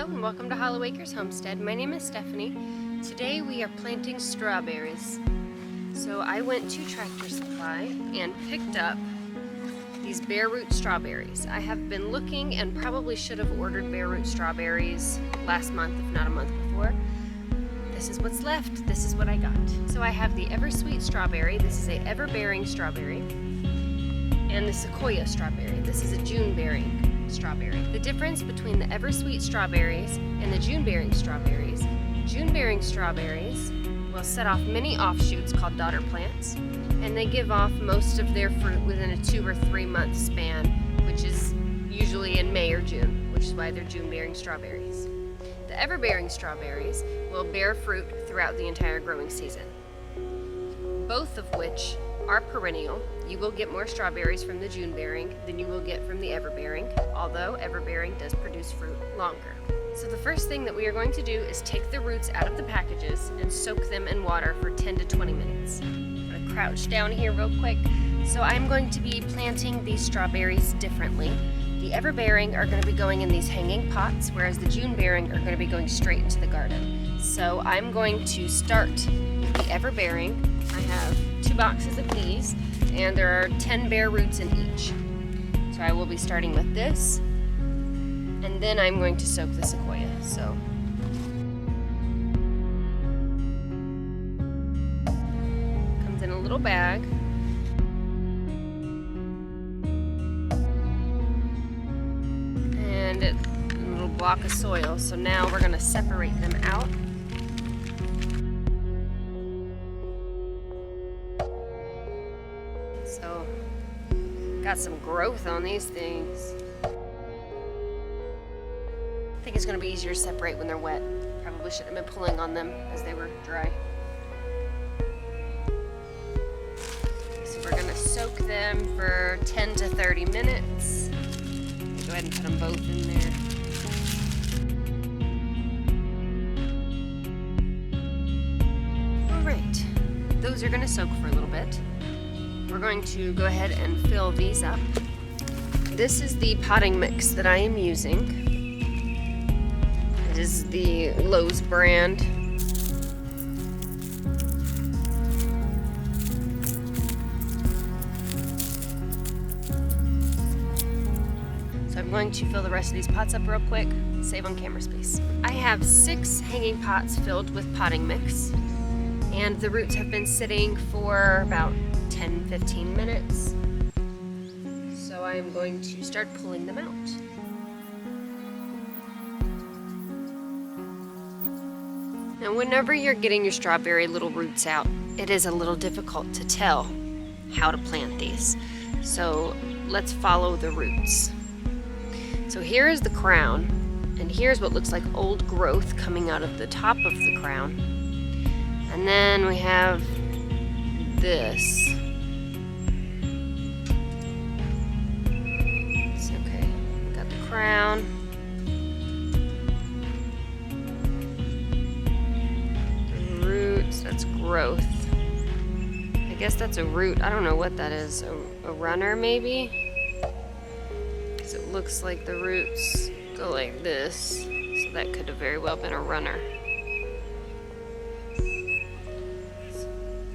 Hello and welcome to Hollow Acres Homestead. My name is Stephanie. Today we are planting strawberries. So I went to Tractor Supply and picked up these bare root strawberries. I have been looking and probably should have ordered bare root strawberries last month, if not a month before. This is what's left. This is what I got. So I have the Eversweet strawberry. This is a ever-bearing strawberry. And the Sequoia strawberry. This is a June-bearing strawberry. The difference between the Eversweet strawberries and the June-bearing strawberries will set off many offshoots called daughter plants, and they give off most of their fruit within a 2 or 3 month span, which is usually in May or June, which is why they're June-bearing strawberries. The ever-bearing strawberries will bear fruit throughout the entire growing season, both of which are perennial. You will get more strawberries from the June-bearing than you will get from the ever-bearing, although ever-bearing does produce fruit longer. So the first thing that we are going to do is take the roots out of the packages and soak them in water for 10 to 20 minutes. I'm going to crouch down here real quick. So I'm going to be planting these strawberries differently. The ever-bearing are going to be going in these hanging pots, whereas the June-bearing are going to be going straight into the garden. So I'm going to start with the ever-bearing. I have 2 boxes of these, and there are 10 bare roots in each. So I will be starting with this, and then I'm going to soak the Sequoia. So comes in a little bag. And a little block of soil. So now we're going to separate them out. So, got some growth on these things. I think it's going to be easier to separate when they're wet. Probably shouldn't have been pulling on them as they were dry. So we're going to soak them for 10 to 30 minutes. Go ahead and put them both in there. Alright, those are going to soak for a little bit. We're going to go ahead and fill these up. This is the potting mix that I am using. It is the Lowe's brand. So I'm going to fill the rest of these pots up real quick, save on camera space. I have 6 hanging pots filled with potting mix, and the roots have been sitting for about 10-15 minutes. So I'm going to start pulling them out. Now whenever you're getting your strawberry little roots out, it is a little difficult to tell how to plant these. So let's follow the roots. So here is the crown, and here's what looks like old growth coming out of the top of the crown. And then we have this. Crown. The roots, that's growth. I guess that's a root. I don't know what that is. A runner maybe? Because it looks like the roots go like this. So that could have very well been a runner.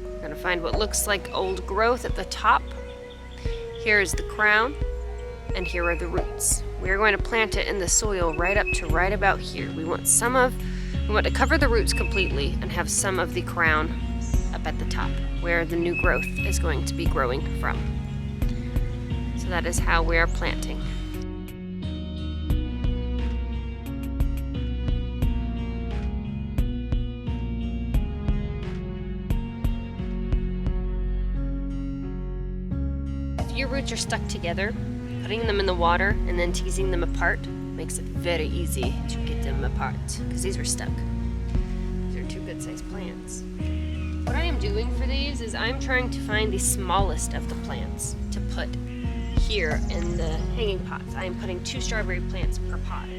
I'm going to find what looks like old growth at the top. Here is the crown. And here are the roots. We are going to plant it in the soil right up to right about here. We want to cover the roots completely and have some of the crown up at the top where the new growth is going to be growing from. So that is how we are planting. If your roots are stuck together, putting them in the water and then teasing them apart makes it very easy to get them apart, because these were stuck. These are 2 good-sized plants. What I am doing for these is I'm trying to find the smallest of the plants to put here in the hanging pots. I am putting 2 strawberry plants per pot.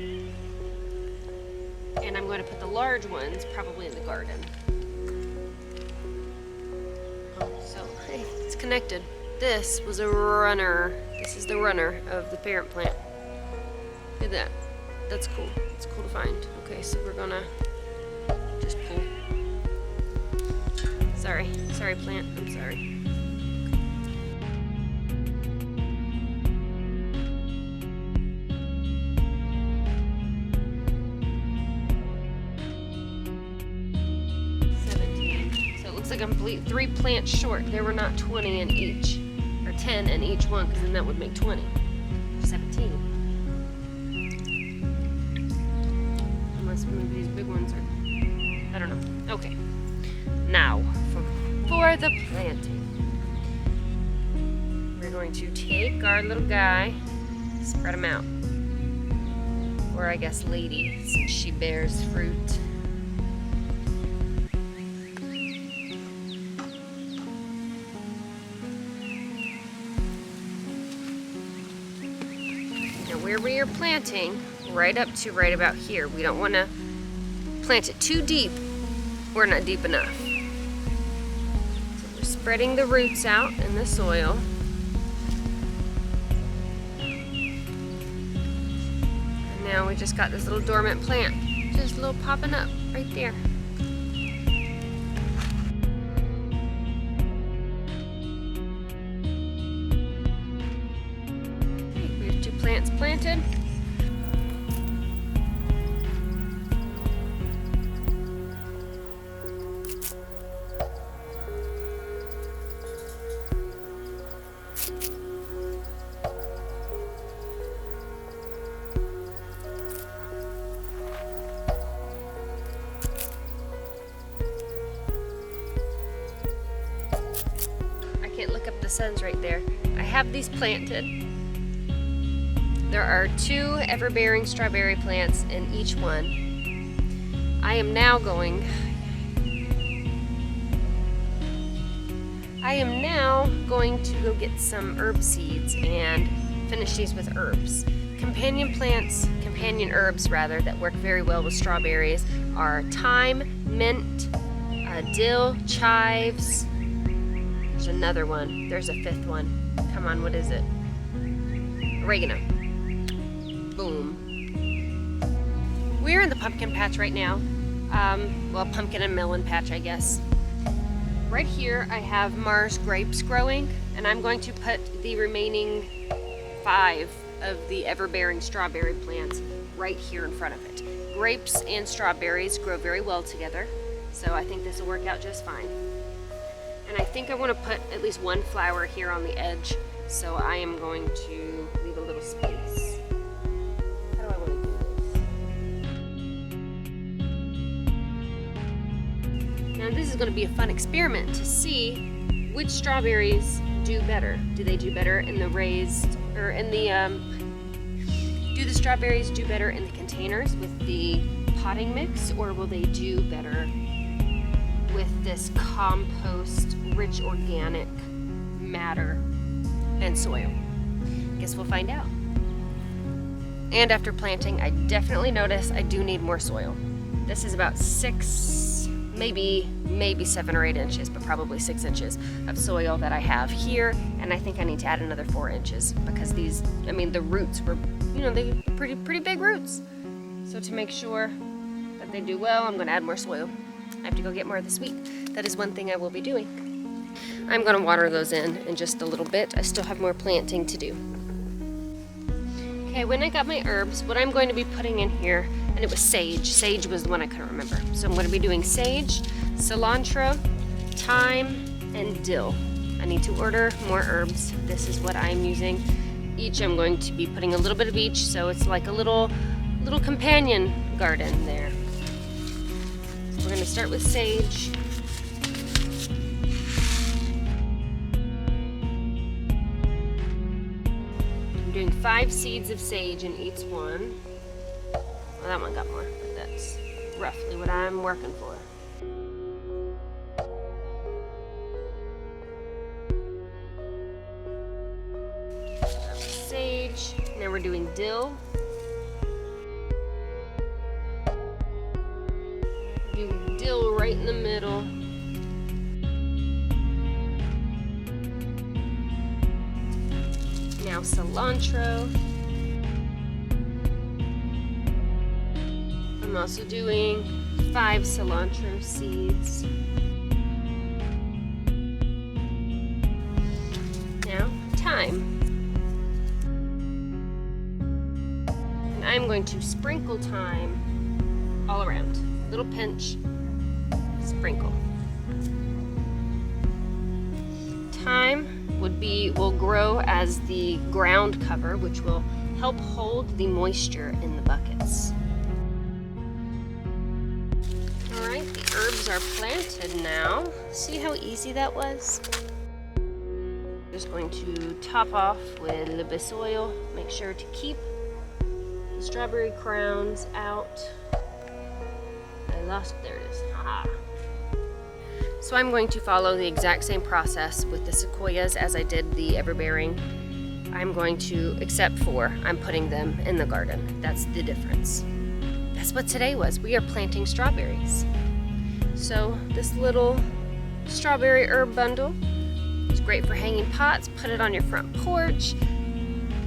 And I'm going to put the large ones probably in the garden. Oh, so, hey, it's connected. This was a runner. This is the runner of the parent plant. Look at that. that's cool. It's cool to find. Okay, so we're gonna just pull. Sorry plant, I'm sorry. Looks like I'm 3 plants short. There were not 20 in each, or 10 in each one, because then that would make 20. 17. Unless one of these big ones are, I don't know. Okay. Now, for the planting. We're going to take our little guy, spread him out. Or I guess lady, since she bears fruit. Where we are planting, right up to right about here. We don't want to plant it too deep or not deep enough. So we're spreading the roots out in the soil. And now we just got this little dormant plant, just a little popping up right there. Plants planted. I can't look up the suns right there. I have these planted. There are 2 ever-bearing strawberry plants in each one. I am now going to go get some herb seeds and finish these with herbs. Companion herbs rather, that work very well with strawberries are thyme, mint, dill, chives. There's another one. There's a 5th one. Come on, what is it? Oregano. Boom. We're in the pumpkin patch right now. Well, pumpkin and melon patch, I guess. Right here, I have Mars grapes growing, and I'm going to put the remaining 5 of the ever-bearing strawberry plants right here in front of it. Grapes and strawberries grow very well together, so I think this will work out just fine. And I think I want to put at least 1 flower here on the edge, so I am going to leave a little space. Now this is going to be a fun experiment to see which strawberries do better. Do they do better in the raised, or in the, do the strawberries do better in the containers with the potting mix, or will they do better with this compost, rich organic matter and soil? Guess we'll find out. And after planting, I definitely notice I do need more soil. This is about 6, maybe 7 or 8 inches, but probably 6 inches of soil that I have here, and I think I need to add another 4 inches because these, I mean, the roots were, you know, they pretty big roots. So to make sure that they do well, I'm going to add more soil. I have to go get more this week. That is one thing I will be doing. I'm going to water those in just a little bit. I still have more planting to do. Okay, when I got my herbs, what I'm going to be putting in here, and it was sage. Sage was the one I couldn't remember. So I'm going to be doing sage, cilantro, thyme, and dill. I need to order more herbs. This is what I'm using. Each I'm going to be putting a little bit of each, so it's like a little companion garden there. So we're going to start with sage. I'm doing 5 seeds of sage in each one. Well, that one got more, but that's roughly what I'm working for. Sage. Now we're doing dill. Doing dill right in the middle. Now cilantro. I'm also doing 5 cilantro seeds. Now, thyme. And I'm going to sprinkle thyme all around. Little pinch, sprinkle. Thyme will grow as the ground cover, which will help hold the moisture in the buckets. All right, the herbs are planted now. See how easy that was? Just going to top off with a little bit of soil. Make sure to keep the strawberry crowns out. There it is. Ah. So I'm going to follow the exact same process with the sequoias as I did the everbearing. I'm going to, except for I'm putting them in the garden. That's the difference. That's what today was. We are planting strawberries. So this little strawberry herb bundle is great for hanging pots. Put it on your front porch.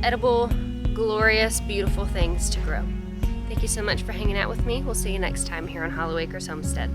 Edible, glorious, beautiful things to grow. Thank you so much for hanging out with me. We'll see you next time here on Hollow Acres Homestead.